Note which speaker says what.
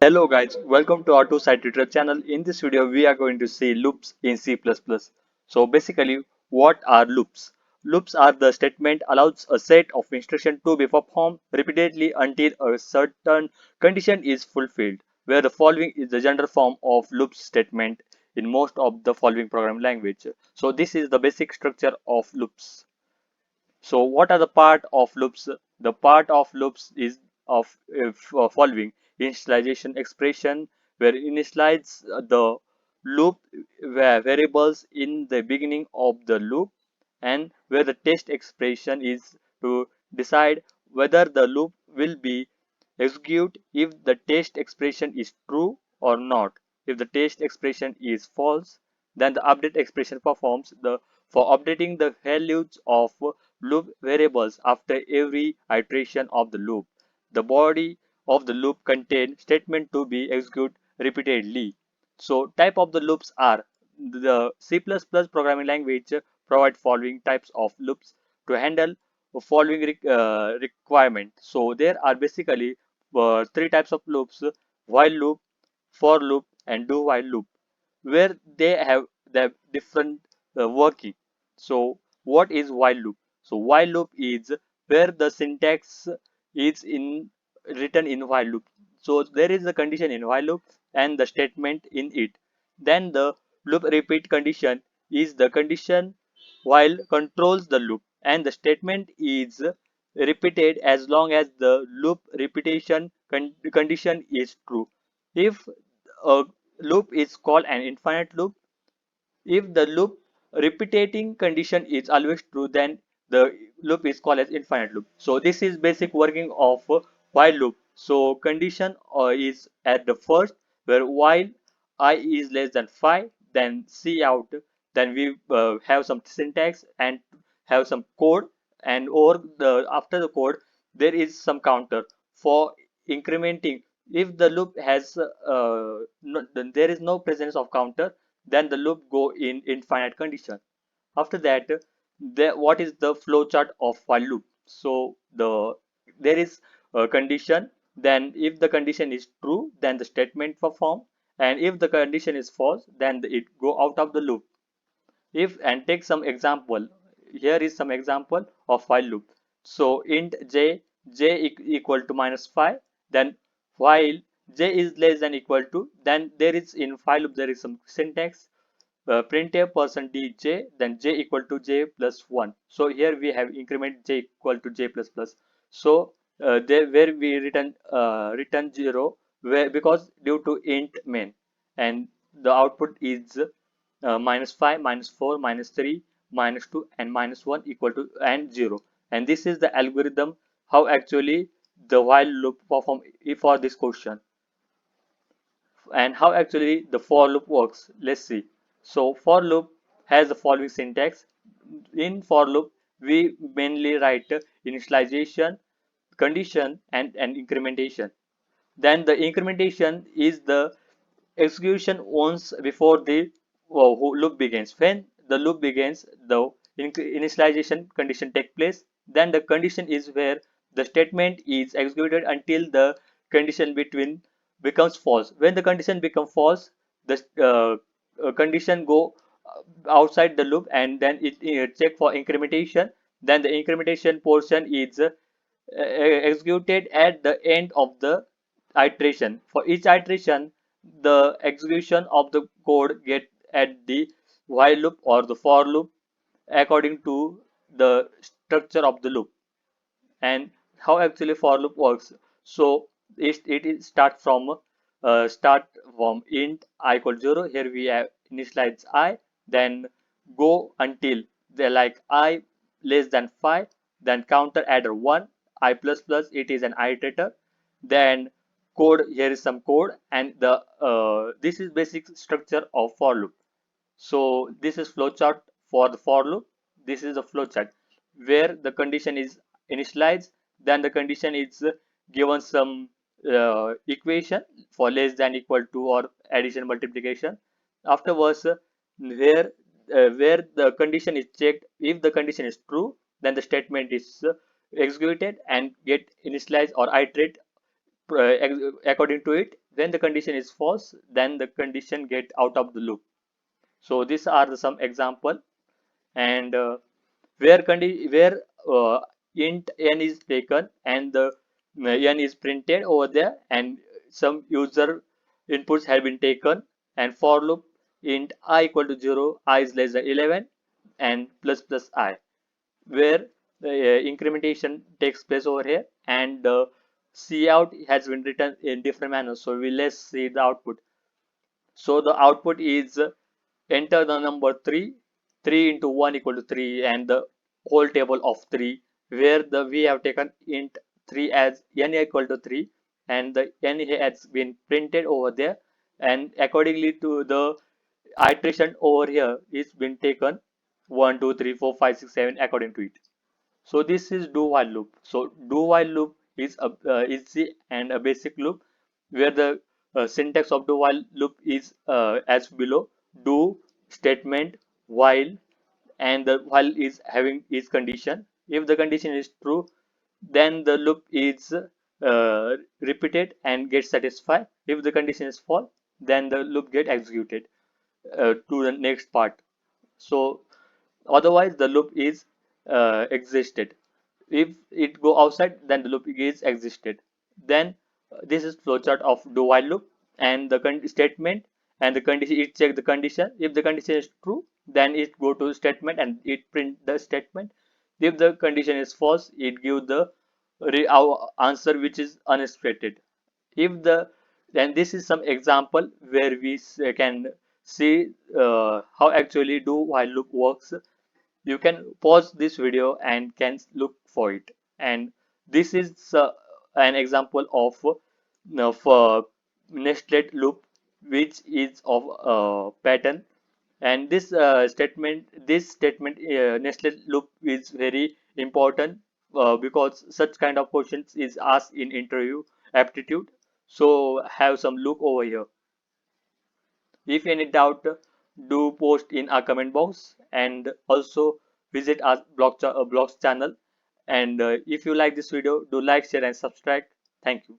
Speaker 1: Hello guys, welcome to our two-side tutorial channel. In this video, we are going to see loops in C++. So basically, what are loops? Loops are the statement allows a set of instructions to be performed repeatedly until a certain condition is fulfilled, where the following is the general form of loops statement in most of the following programming language. So this is the basic structure of loops. So what are the part of loops? The part of loops is of following initialization expression where initialize the loop where variables in the beginning of the loop and where the test expression is to decide whether the loop will be execute if the test expression is true or not. If the test expression is false, then the update expression performs the for updating the values of loop variables after every iteration of the loop. The body of the loop contains statement to be executed repeatedly. So type of the loops are the C++ programming language provide following types of loops to handle the following requirement. So there are basically three types of loops: while loop, for loop, and do while loop, where they have the different working. So what is while loop? So while loop is where the syntax is in written in while loop. So there is a condition in while loop and the statement in it. Then the loop repeat condition is the condition while controls the loop, and the statement is repeated as long as the loop repetition condition is true. If a loop is called an infinite loop, if the loop repeating condition is always true, then the loop is called as infinite loop. So this is basic working of while loop. So condition is at the first where while I is less than 5, then C out, then we have some syntax and have some code, and over the after the code there is some counter for incrementing. If the loop has no, then there is no presence of counter, then the loop go in infinite condition. After that, what is the flowchart of while loop? So there is a condition, then if the condition is true, then the statement perform, and if the condition is false, then it go out of the loop. If and take some example, here is some example of while loop. So int j equal to -5, then while j is less than equal to, then there is in while loop there is some syntax, printf %dj, then j equal to j plus 1. So here we have increment j equal to j plus plus. So there where we return 0, where because due to int main, and the output is -5, -4, -3, -2, and -1 equal to and 0. And this is the algorithm how actually the while loop perform for this question, and how actually the for loop works. Let's see. So for loop has the following syntax. In for loop, we mainly write initialization, condition, and incrementation. Then the incrementation is the execution once before the loop begins. When the loop begins, the initialization condition take place. Then the condition is where the statement is executed until the condition between becomes false. When the condition becomes false, the condition go outside the loop, and then it check for incrementation. Then the incrementation portion is executed at the end of the iteration. For each iteration, the execution of the code get at the while loop or the for loop according to the structure of the loop. And how actually for loop works? So it start from int I equal 0. Here we have initialize I, then go until they like I less than 5, then counter adder 1, I plus plus, it is an iterator. Then code, here is some code, and the this is basic structure of for loop. So this is flowchart for the for loop. This is the flowchart where the condition is initialized, then the condition is given some equation for less than equal to or addition multiplication. Afterwards, where the condition is checked, if the condition is true, then the statement is executed and get initialized or iterate according to it. When the condition is false, then the condition get out of the loop. So these are some example. And where int n is taken and the n is printed over there, and some user inputs have been taken, and for loop int I equal to 0, I is less than 11, and plus plus I, where the incrementation takes place over here, and the cout has been written in different manner, so we let's see the output. So the output is enter the number 3, 3 into 1 equal to 3, and the whole table of 3, where the we have taken int 3 as n equal to 3, and the n has been printed over there, and accordingly to the iteration over here is been taken 1, 2, 3, 4, 5, 6, 7 according to it. So this is do while loop. So do while loop is a easy and a basic loop, where the syntax of do while loop is as below: do statement while, and the while is having is condition. If the condition is true, then the loop is repeated and gets satisfied. If the condition is false, then the loop get executed to the next part. So otherwise the loop is existed. If it go outside, then the loop is existed. Then this is flowchart of do while loop, and the statement and the condition, it check the condition. If the condition is true, then it go to statement and it print the statement. If the condition is false, it give the our answer which is unexpected. If the Then this is some example where we can see how actually do while loop works. You can pause this video and can look for it. And this is an example of nested loop, which is of pattern. And this statement nested loop is very important because such kind of questions is asked in interview aptitude. So have some look over here. If any doubt, do post in our comment box, and also visit our blogs channel. And if you like this video, do like, share, and subscribe. Thank you.